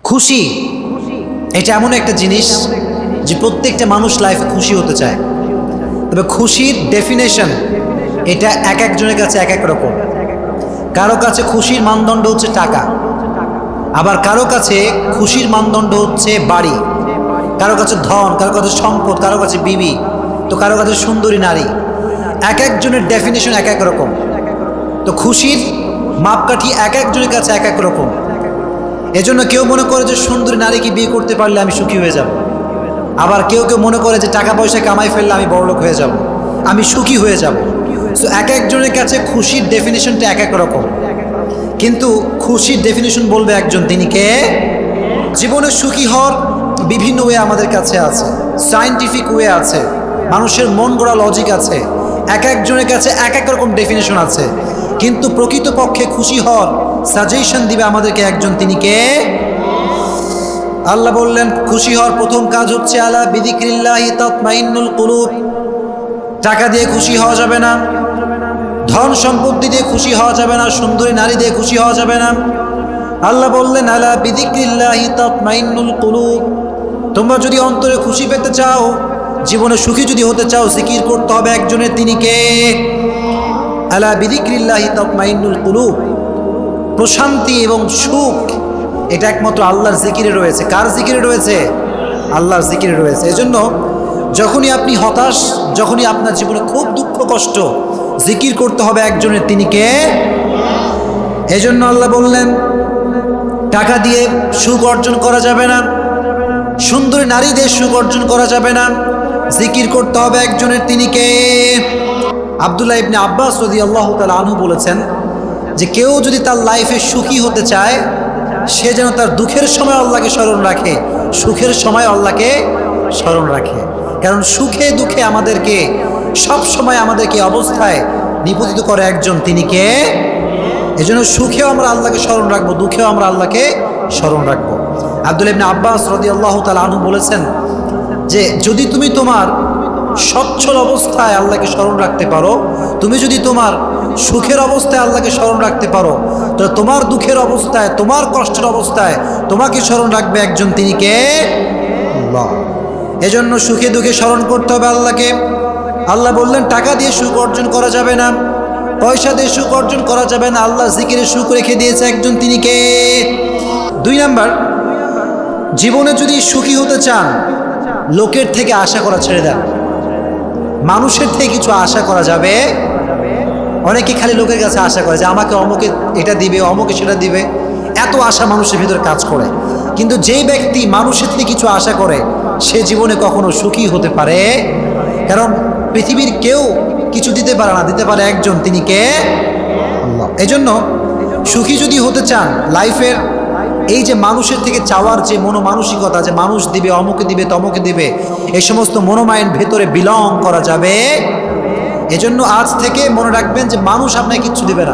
খুশি এটা এমন একটা জিনিস যে প্রত্যেকটা মানুষ লাইফে খুশি হতে চায়, তবে খুশির ডেফিনেশন এটা এক একজনের কাছে এক এক রকম। কারো কাছে খুশির মানদণ্ড হচ্ছে টাকা, আবার কারো কাছে খুশির মানদণ্ড হচ্ছে বাড়ি, কারো কাছে ধন, কারো কাছে সম্পদ, কারো কাছে বিবি, তো কারো কাছে সুন্দরী নারী। এক একজনের ডেফিনেশন এক এক রকম। তো খুশির মাপকাঠি এক একজনের কাছে এক এক রকম। এজন্য কেউ মনে করে যে সুন্দরী নারীকে বিয়ে করতে পারলে আমি সুখী হয়ে যাব, আবার কেউ কেউ মনে করে যে টাকা পয়সা কামাই ফেললে আমি বড়লোক হয়ে যাব, আমি সুখী হয়ে যাব। সো এক একজনের কাছে খুশির ডেফিনেশনটা এক এক রকম, কিন্তু খুশির ডেফিনেশন বলবে একজন, তিনি কে? জীবনে সুখী হওয়ার বিভিন্ন ওয়ে আমাদের কাছে আছে, সায়েন্টিফিক ওয়ে আছে, মানুষের মন গড়া লজিক আছে, এক একজনের কাছে এক এক রকম ডেফিনেশন আছে। কিন্তু প্রকৃতপক্ষে খুশি হওয়ার সাজেশন দিবে আমাদেরকে একজন, তিনি কে? আল্লাহ বললেন খুশি হওয়ার প্রথম কাজ হচ্ছে আলা বিযিক্রিল্লাহি তাতমাইন্নুল কুলুব। টাকা দিয়ে খুশি হওয়া যাবে না, ধন সম্পত্তি দিয়ে খুশি হওয়া যাবে না, সুন্দরী নারী দিয়ে খুশি হওয়া যাবে না। আল্লাহ বললেন আলা বিযিক্রিল্লাহি তাতমাইন্নুল কুলুব। তোমরা যদি অন্তরে খুশি পেতে চাও, জীবনে সুখী যদি হতে চাও, জিকির করতে হবে একজনের, তিনি কে? আলা বিযিক্রিল্লাহি তাতমাইন্নুল কুলুব। প্রশান্তি এবং সুখ এটা একমাত্র আল্লাহর জিকিরে রয়েছে। কার জিকিরে রয়েছে? আল্লাহর জিকিরে রয়েছে। এজন্য যখনই আপনি হতাশ, যখনই আপনার জীবনে খুব দুঃখ কষ্ট, জিকির করতে হবে একজনের, তিনি কে? এজন্য আল্লাহ বললেন টাকা দিয়ে সুখ অর্জন করা যাবে না, সুন্দরী নারী দিয়ে সুখ অর্জন করা যাবে না, জিকির করতে হবে একজনের, তিনি কে? আব্দুল্লাহ ইবনে আব্বাস রাদিয়াল্লাহু তাআলা আনহু বলেছেন যে কেউ যদি তার লাইফে সুখী হতে চায়, সে যেন তার দুঃখের সময় আল্লাহকে স্মরণ রাখে, সুখের সময় আল্লাহকে স্মরণ রাখে। কারণ সুখে দুঃখে আমাদেরকে সব সময় আমাদেরকে অবস্থায় নিপতিত করে একজন, তিনি কে? এজন্য সুখেও আমরা আল্লাহকে স্মরণ রাখবো, দুঃখেও আমরা আল্লাহকে স্মরণ রাখবো। আব্দুল্লাহ ইবনে আব্বাস রাদিয়াল্লাহু তাআলা আনহু বলেছেন যে যদি তুমি তোমার সচ্ছল অবস্থায় আল্লাহকে স্মরণ রাখতে পারো, তুমি যদি তোমার সুখের অবস্থায় আল্লাহকে স্মরণ রাখতে পারো, তো তোমার দুঃখের অবস্থায়, তোমার কষ্টের অবস্থায় তোমাকে স্মরণ রাখবে একজন, তিনি কে? আল্লাহ। এজন্য সুখে দুঃখে স্মরণ করতে হবে আল্লাহকে। আল্লাহ বললেন টাকা দিয়ে সুখ অর্জন করা যাবে না, পয়সা দিয়ে সুখ অর্জন করা যাবে না, আল্লাহ জিকিরে সুখ রেখে দিয়েছে একজন, তিনি কে? 2 নাম্বার, জীবনে যদি সুখী হতে চান, লোকের থেকে আশা করা ছেড়ে দেন। মানুষের থেকে কিছু আশা করা যাবে। অনেকে খালি লোকের কাছে আশা করে যে আমাকে অমুকে এটা দিবে, অমুকে সেটা দিবে, এত আশা মানুষের ভিতরে কাজ করে। কিন্তু যে ব্যক্তি মানুষের থেকে কিছু আশা করে, সে জীবনে কখনো সুখী হতে পারে। কারণ পৃথিবীর কেউ কিছু দিতে পারে না, দিতে পারে একজন, তিনি কে? আল্লাহ। এজন্য সুখী যদি হতে চান লাইফের, এই যে মানুষের থেকে চাওয়ার যে মনোমানসিকতা, যে মানুষ দিবে, অমুকে দিবে, তমুকে দিবে, এই সমস্ত মনোমাইন্ড ভেতরে বিলং করা যাবে। এজন্য আজ থেকে মনে রাখবেন যে মানুষ আপনাকে কিচ্ছু দিবে না।